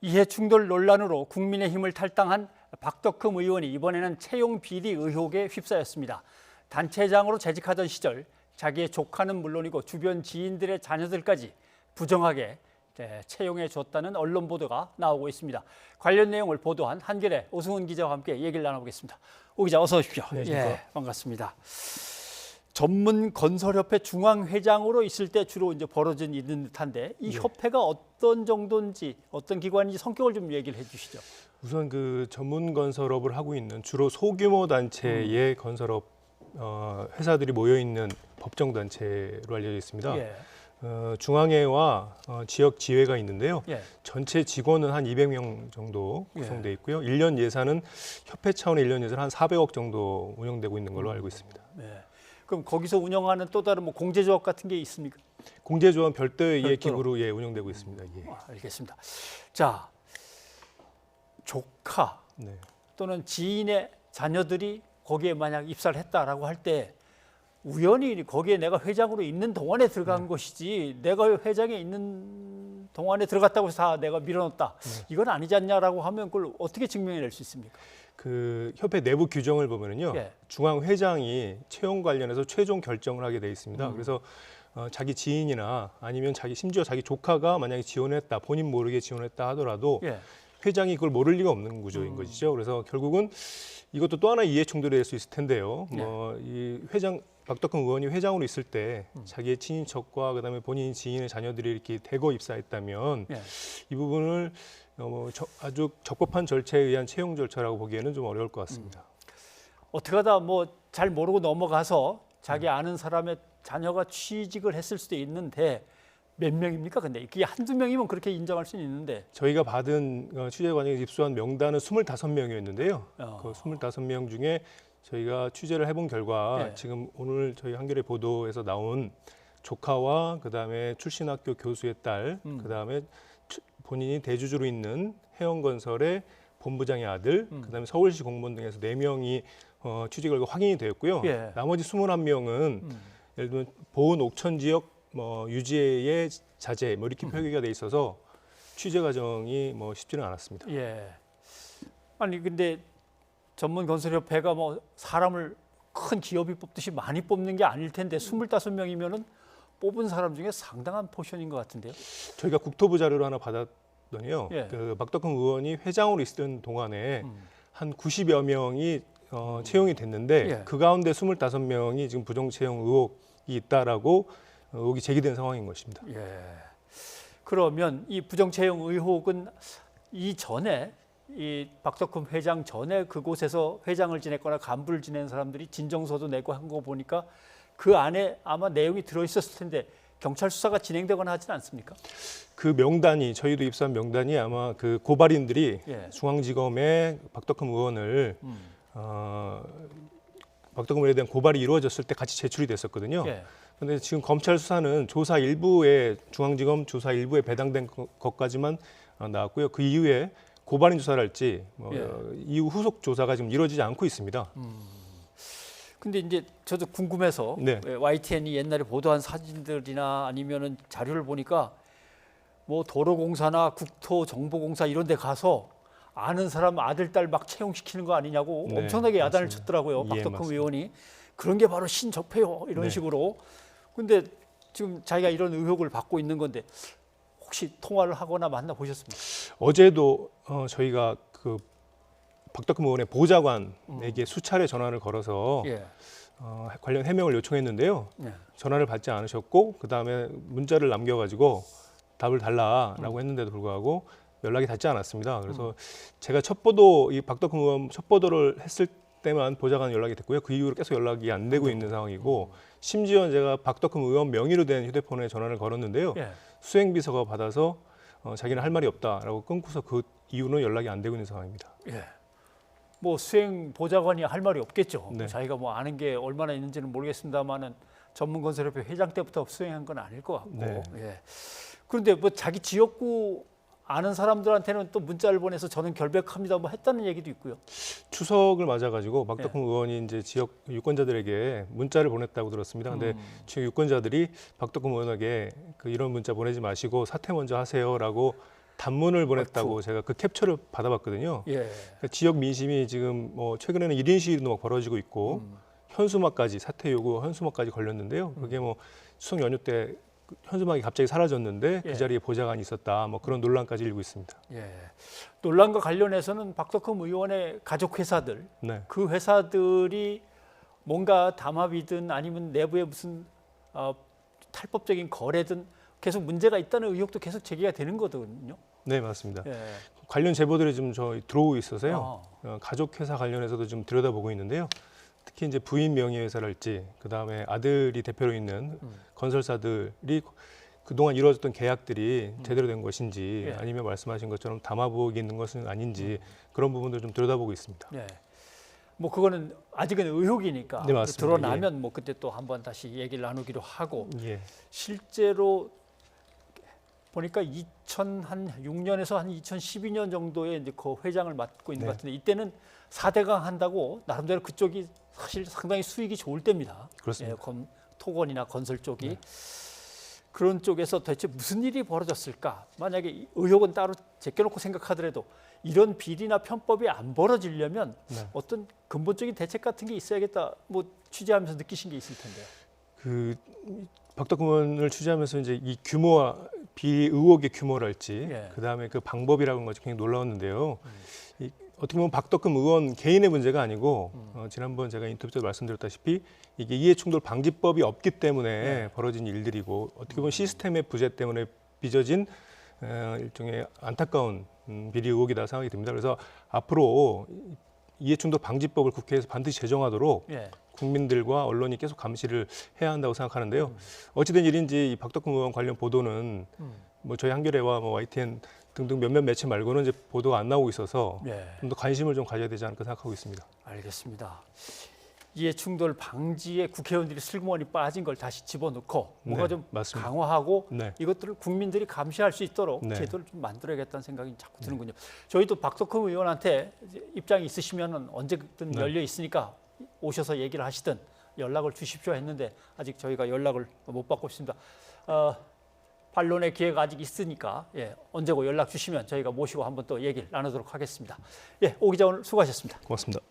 이해충돌 논란으로 국민의힘을 탈당한 박덕흠 의원이 이번에는 채용 비리 의혹에 휩싸였습니다. 단체장으로 재직하던 시절 자기의 조카는 물론이고 주변 지인들의 자녀들까지 부정하게 채용해 줬다는 언론 보도가 나오고 있습니다. 관련 내용을 보도한 한겨레 오승훈 기자와 함께 얘기를 나눠보겠습니다. 오 기자 어서 오십시오. 네, 반갑습니다. 전문건설협회 중앙회장으로 있을 때 주로 이제 벌어진 일인 듯한데 이 협회가 어떤 정도인지 어떤 기관인지 성격을 좀 얘기를 해주시죠. 우선 그 전문건설업을 하고 있는 주로 소규모 단체의 건설업 회사들이 모여 있는 법정 단체로 알려져 있습니다. 예. 중앙회와 지역 지회가 있는데요. 예. 전체 직원은 한 200명 정도 구성돼 있고요. 1년 예산은 협회 차원의 1년 예산 한 400억 정도 운영되고 있는 걸로 알고 있습니다. 네. 그럼 거기서 운영하는 또 다른 뭐 공제조합 같은 게 있습니까? 공제조합 별도의 별도로? 기구로 운영되고 있습니다. 예. 알겠습니다. 자, 조카 네. 또는 지인의 자녀들이 거기에 만약 입사를 했다라고 할 때 우연히 거기에 내가 회장으로 있는 동안에 들어간 것이지 내가 회장에 있는 동안에 들어갔다고 해서 다 내가 밀어넣었다. 이건 아니지 않냐라고 하면 그걸 어떻게 증명해낼 수 있습니까? 그 협회 내부 규정을 보면은요, 예. 중앙 회장이 채용 관련해서 최종 결정을 하게 돼 있습니다. 그래서 자기 지인이나 아니면 심지어 자기 조카가 만약에 지원했다, 본인 모르게 지원했다 하더라도 예. 회장이 그걸 모를 리가 없는 구조인 것이죠. 그래서 결국은 이것도 또 하나 이해 충돌이 될 수 있을 텐데요. 이 박덕흠 의원이 회장으로 있을 때 자기의 친인척과 그다음에 본인 지인의 자녀들이 이렇게 대거 입사했다면 이 부분을 아주 적법한 절차에 의한 채용 절차라고 보기에는 좀 어려울 것 같습니다. 어떻게 하다 뭐 잘 모르고 넘어가서 자기 아는 사람의 자녀가 취직을 했을 수도 있는데 몇 명입니까? 근데 이게 한두 명이면 그렇게 인정할 수는 있는데 저희가 받은 취재 과정에서 입수한 명단은 25명이었는데요. 그 25명 중에 저희가 취재를 해본 결과 지금 오늘 저희 한겨레 보도에서 나온 조카와 그다음에 출신 학교 교수의 딸, 그다음에 본인이 대주주로 있는 해영건설의 본부장의 아들, 그다음에 서울시 공무원 등에서 4명이 취직 결과 확인이 되었고요. 나머지 21명은 예를 들면 보은 옥천 지역 유지의 자재 이렇게 표기가 돼 있어서 취재 과정이 쉽지는 않았습니다. 예. 아니 근데 전문건설협회가 사람을 큰 기업이 뽑듯이 많이 뽑는 게 아닐 텐데 25명이면은 뽑은 사람 중에 상당한 포션인 것 같은데요. 저희가 국토부 자료를 하나 받았더니요. 예. 그 박덕흠 의원이 회장으로 있던 동안에 한 90여 명이 채용이 됐는데 그 가운데 25명이 지금 부정 채용 의혹이 있다라고 의혹이 제기된 상황인 것입니다. 예. 그러면 이 부정 채용 의혹은 이전에 이 박덕흠 회장 전에 그곳에서 회장을 지냈거나 간부를 지낸 사람들이 진정서도 내고 한 거 보니까 그 안에 아마 내용이 들어있었을 텐데 경찰 수사가 진행되거나 하지는 않습니까? 그 명단이 저희도 입수한 명단이 아마 그 고발인들이 중앙지검에 박덕흠 의원을 박덕흠 의원에 대한 고발이 이루어졌을 때 같이 제출이 됐었거든요. 그런데 지금 검찰 수사는 조사 일부에 중앙지검 조사 일부에 배당된 것까지만 나왔고요. 그 이후에 고발인 조사를 할지 이후 후속 조사가 지금 이루어지지 않고 있습니다. 근데 이제 저도 궁금해서 YTN이 옛날에 보도한 사진들이나 아니면은 자료를 보니까 뭐 도로공사나 국토정보공사 이런 데 가서 아는 사람 아들 딸 막 채용시키는 거 아니냐고 엄청나게 야단을 맞습니다. 쳤더라고요. 박덕흠 의원이. 그런 게 바로 신접해요. 이런 식으로. 근데 지금 자기가 이런 의혹을 받고 있는 건데 혹시 통화를 하거나 만나보셨습니까? 어제도 저희가 그 박덕흠 의원의 보좌관에게 수차례 전화를 걸어서 관련 해명을 요청했는데요. 전화를 받지 않으셨고 그다음에 문자를 남겨가지고 답을 달라라고 했는데도 불구하고 연락이 닿지 않았습니다. 그래서 제가 이 박덕흠 의원 첫 보도를 했을 때만 보좌관 연락이 됐고요. 그 이후로 계속 연락이 안 되고 있는 상황이고 심지어 제가 박덕흠 의원 명의로 된 휴대폰에 전화를 걸었는데요. 수행비서가 받아서 자기는 할 말이 없다라고 끊고서 그 이후는 연락이 안 되고 있는 상황입니다. 뭐 수행 보좌관이 할 말이 없겠죠. 자기가 뭐 아는 게 얼마나 있는지는 모르겠습니다만은 전문건설협회 회장 때부터 수행한 건 아닐 것 같고. 그런데 뭐 자기 지역구 아는 사람들한테는 또 문자를 보내서 저는 결백합니다 뭐 했다는 얘기도 있고요. 추석을 맞아가지고 박덕흠 의원이 이제 지역 유권자들에게 문자를 보냈다고 들었습니다. 근데 지금 유권자들이 박덕흠 의원에게 이런 문자 보내지 마시고 사퇴 먼저 하세요라고 단문을 보냈다고 제가 그 캡처를 받아봤거든요. 예. 그러니까 지역 민심이 지금 뭐 최근에는 1인 시위도 막 벌어지고 있고 현수막까지 사퇴 요구 현수막까지 걸렸는데요. 그게 뭐 추석 연휴 때 현수막이 갑자기 사라졌는데 예. 그 자리에 보좌관이 있었다. 뭐 그런 논란까지 일고 있습니다. 예. 논란과 관련해서는 박덕흠 의원의 가족 회사들, 네. 그 회사들이 뭔가 담합이든 아니면 내부에 무슨 탈법적인 거래든 계속 문제가 있다는 의혹도 계속 제기가 되는 거거든요. 네, 맞습니다. 예. 관련 제보들이 좀 저희 들어오고 있어서요. 아. 가족 회사 관련해서도 좀 들여다보고 있는데요. 특히 이제 부인 명의회사랄지 그다음에 아들이 대표로 있는 건설사들이 그동안 이루어졌던 계약들이 제대로 된 것인지 예. 아니면 말씀하신 것처럼 담합 의혹이 있는 것은 아닌지 그런 부분들 좀 들여다보고 있습니다. 예. 뭐 그거는 아직은 의혹이니까 네, 맞습니다. 드러나면 뭐 그때 또 한번 다시 얘기를 나누기로 하고 예. 실제로 보니까 2006년에서 한 2012년 정도에 이제 그 회장을 맡고 있는 네. 것 같은데 이때는 4대강 한다고 나름대로 그쪽이 사실 상당히 수익이 좋을 때입니다. 그렇습니다. 예, 토건이나 건설 쪽이 네. 그런 쪽에서 대체 무슨 일이 벌어졌을까? 만약에 이 의혹은 따로 제껴놓고 생각하더라도 이런 비리나 편법이 안 벌어지려면 네. 어떤 근본적인 대책 같은 게 있어야겠다. 뭐 취재하면서 느끼신 게 있을 텐데요. 그 박덕흠 의원을 취재하면서 이제 이 규모와 비리 의혹의 규모랄지 예. 그다음에 그 방법이라는 것이 굉장히 놀라웠는데요. 이 어떻게 보면 박덕흠 의원 개인의 문제가 아니고 지난번 제가 인터뷰 때 말씀드렸다시피 이게 이해충돌 방지법이 없기 때문에 벌어진 일들이고 어떻게 보면 시스템의 부재 때문에 빚어진 일종의 안타까운 비리 의혹이다 생각이 듭니다. 그래서 앞으로 이해충돌 방지법을 국회에서 반드시 제정하도록 예. 국민들과 언론이 계속 감시를 해야 한다고 생각하는데요. 어찌된 일인지 이 박덕흠 의원 관련 보도는 뭐 저희 한겨레와 뭐 YTN 등등 몇몇 매체 말고는 이제 보도가 안 나오고 있어서 예. 좀 더 관심을 좀 가져야 되지 않을까 생각하고 있습니다. 알겠습니다. 이해충돌 방지에 국회의원들이 슬그머니 빠진 걸 다시 집어넣고 뭔가 네, 좀 맞습니다. 강화하고 네. 이것들을 국민들이 감시할 수 있도록 네. 제도를 좀 만들어야겠다는 생각이 자꾸 드는군요. 저희도 박덕흠 의원한테 이제 입장이 있으시면 언제든 네. 열려 있으니까 오셔서 얘기를 하시든 연락을 주십시오 했는데 아직 저희가 연락을 못 받고 있습니다. 반론의 기회가 아직 있으니까 언제고 연락 주시면 저희가 모시고 한번 또 얘기를 나누도록 하겠습니다. 오 기자 오늘 수고하셨습니다. 고맙습니다.